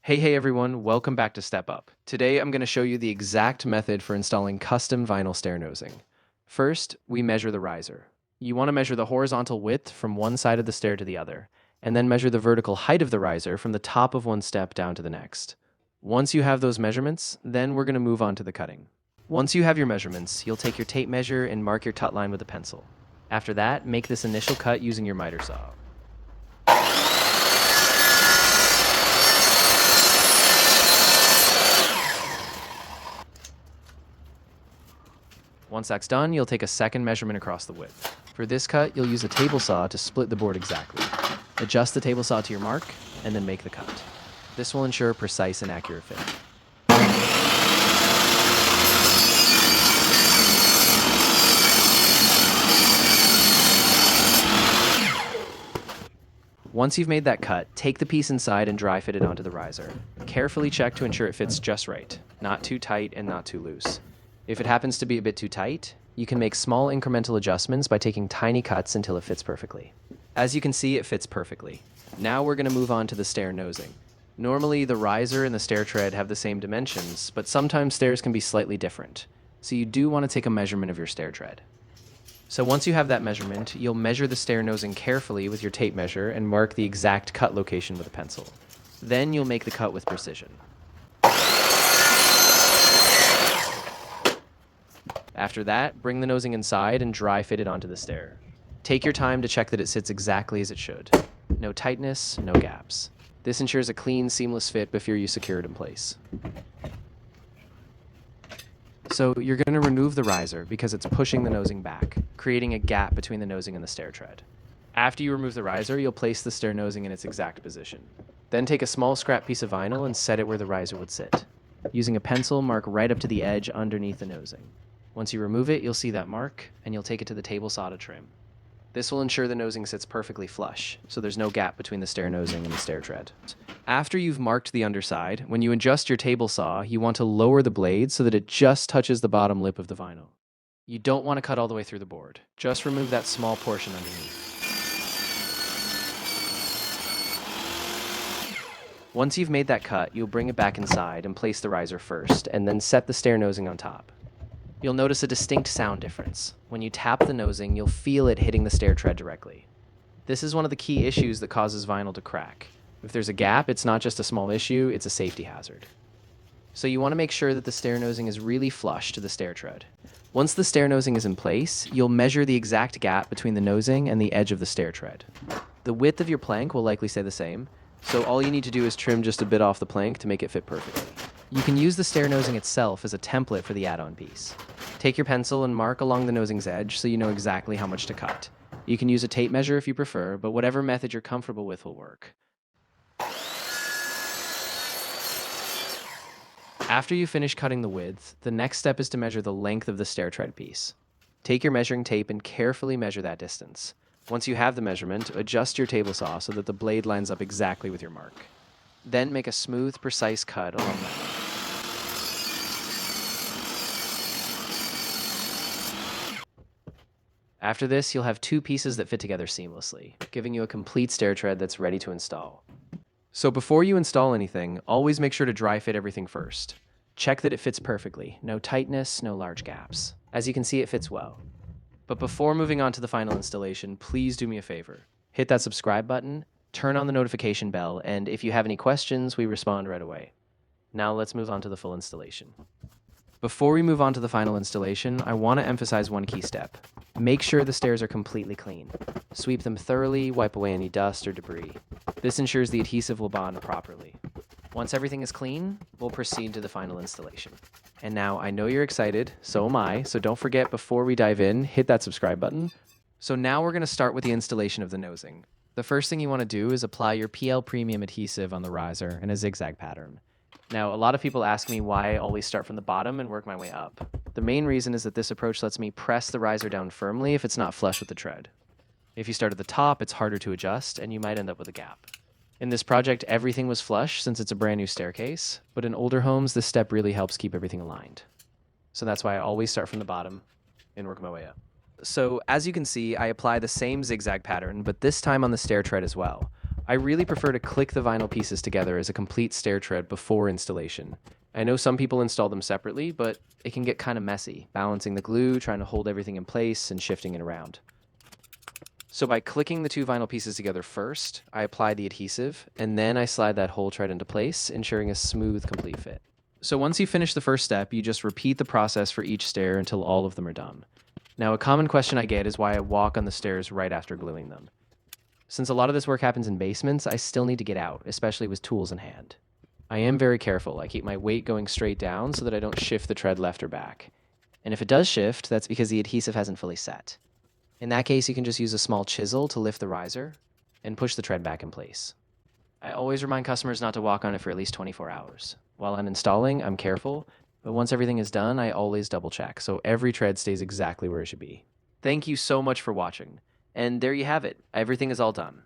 Hey everyone, welcome back to Step Up. Today I'm going to show you the exact method for installing custom vinyl stair nosing. First, we measure the riser. You want to measure the horizontal width from one side of the stair to the other, and then measure the vertical height of the riser from the top of one step down to the next. Once you have those measurements, then we're going to move on to the cutting. Once you have your measurements, you'll take your tape measure and mark your cut line with a pencil. After that, make this initial cut using your miter saw. Once that's done, you'll take a second measurement across the width. For this cut, you'll use a table saw to split the board exactly. Adjust the table saw to your mark, and then make the cut. This will ensure precise and accurate fit. Once you've made that cut, take the piece inside and dry fit it onto the riser. Carefully check to ensure it fits just right, not too tight and not too loose. If it happens to be a bit too tight, you can make small incremental adjustments by taking tiny cuts until it fits perfectly. As you can see, it fits perfectly. Now we're going to move on to the stair nosing. Normally, the riser and the stair tread have the same dimensions, but sometimes stairs can be slightly different. So you do want to take a measurement of your stair tread. So once you have that measurement, you'll measure the stair nosing carefully with your tape measure and mark the exact cut location with a pencil. Then you'll make the cut with precision. After that, bring the nosing inside and dry fit it onto the stair. Take your time to check that it sits exactly as it should. No tightness, no gaps. This ensures a clean, seamless fit before you secure it in place. So you're going to remove the riser because it's pushing the nosing back, creating a gap between the nosing and the stair tread. After you remove the riser, you'll place the stair nosing in its exact position. Then take a small scrap piece of vinyl and set it where the riser would sit. Using a pencil, mark right up to the edge underneath the nosing. Once you remove it, you'll see that mark, and you'll take it to the table saw to trim. This will ensure the nosing sits perfectly flush, so there's no gap between the stair nosing and the stair tread. After you've marked the underside, when you adjust your table saw, you want to lower the blade so that it just touches the bottom lip of the vinyl. You don't want to cut all the way through the board. Just remove that small portion underneath. Once you've made that cut, you'll bring it back inside and place the riser first, and then set the stair nosing on top. You'll notice a distinct sound difference. When you tap the nosing, you'll feel it hitting the stair tread directly. This is one of the key issues that causes vinyl to crack. If there's a gap, it's not just a small issue, it's a safety hazard. So you want to make sure that the stair nosing is really flush to the stair tread. Once the stair nosing is in place, you'll measure the exact gap between the nosing and the edge of the stair tread. The width of your plank will likely stay the same, so all you need to do is trim just a bit off the plank to make it fit perfectly. You can use the stair nosing itself as a template for the add-on piece. Take your pencil and mark along the nosing's edge so you know exactly how much to cut. You can use a tape measure if you prefer, but whatever method you're comfortable with will work. After you finish cutting the width, the next step is to measure the length of the stair tread piece. Take your measuring tape and carefully measure that distance. Once you have the measurement, adjust your table saw so that the blade lines up exactly with your mark. Then make a smooth, precise cut along that line. After this, you'll have two pieces that fit together seamlessly, giving you a complete stair tread that's ready to install. So before you install anything, always make sure to dry fit everything first. Check that it fits perfectly. No tightness, no large gaps. As you can see, it fits well. But before moving on to the final installation, please do me a favor. Hit that subscribe button, turn on the notification bell, and if you have any questions, we respond right away. Now let's move on to the full installation. Before we move on to the final installation, I want to emphasize one key step. Make sure the stairs are completely clean. Sweep them thoroughly, wipe away any dust or debris. This ensures the adhesive will bond properly. Once everything is clean, we'll proceed to the final installation. And now, I know you're excited, so am I, so don't forget before we dive in, hit that subscribe button. So now we're going to start with the installation of the nosing. The first thing you want to do is apply your PL Premium adhesive on the riser in a zigzag pattern. Now, a lot of people ask me why I always start from the bottom and work my way up. The main reason is that this approach lets me press the riser down firmly if it's not flush with the tread. If you start at the top, it's harder to adjust, and you might end up with a gap. In this project, everything was flush since it's a brand new staircase, but in older homes, this step really helps keep everything aligned. So that's why I always start from the bottom and work my way up. So as you can see, I apply the same zigzag pattern, but this time on the stair tread as well. I really prefer to click the vinyl pieces together as a complete stair tread before installation. I know some people install them separately, but it can get kind of messy, balancing the glue, trying to hold everything in place, and shifting it around. So by clicking the two vinyl pieces together first, I apply the adhesive, and then I slide that whole tread into place, ensuring a smooth, complete fit. So once you finish the first step, you just repeat the process for each stair until all of them are done. Now, a common question I get is why I walk on the stairs right after gluing them. Since a lot of this work happens in basements, I still need to get out, especially with tools in hand. I am very careful. I keep my weight going straight down so that I don't shift the tread left or back. And if it does shift, that's because the adhesive hasn't fully set. In that case, you can just use a small chisel to lift the riser and push the tread back in place. I always remind customers not to walk on it for at least 24 hours. While I'm installing, I'm careful, but once everything is done, I always double check, so every tread stays exactly where it should be. Thank you so much for watching. And there you have it. Everything is all done.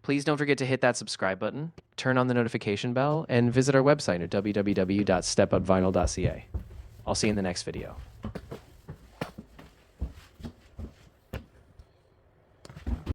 Please don't forget to hit that subscribe button, turn on the notification bell, and visit our website at www.stepupvinyl.ca. I'll see you in the next video.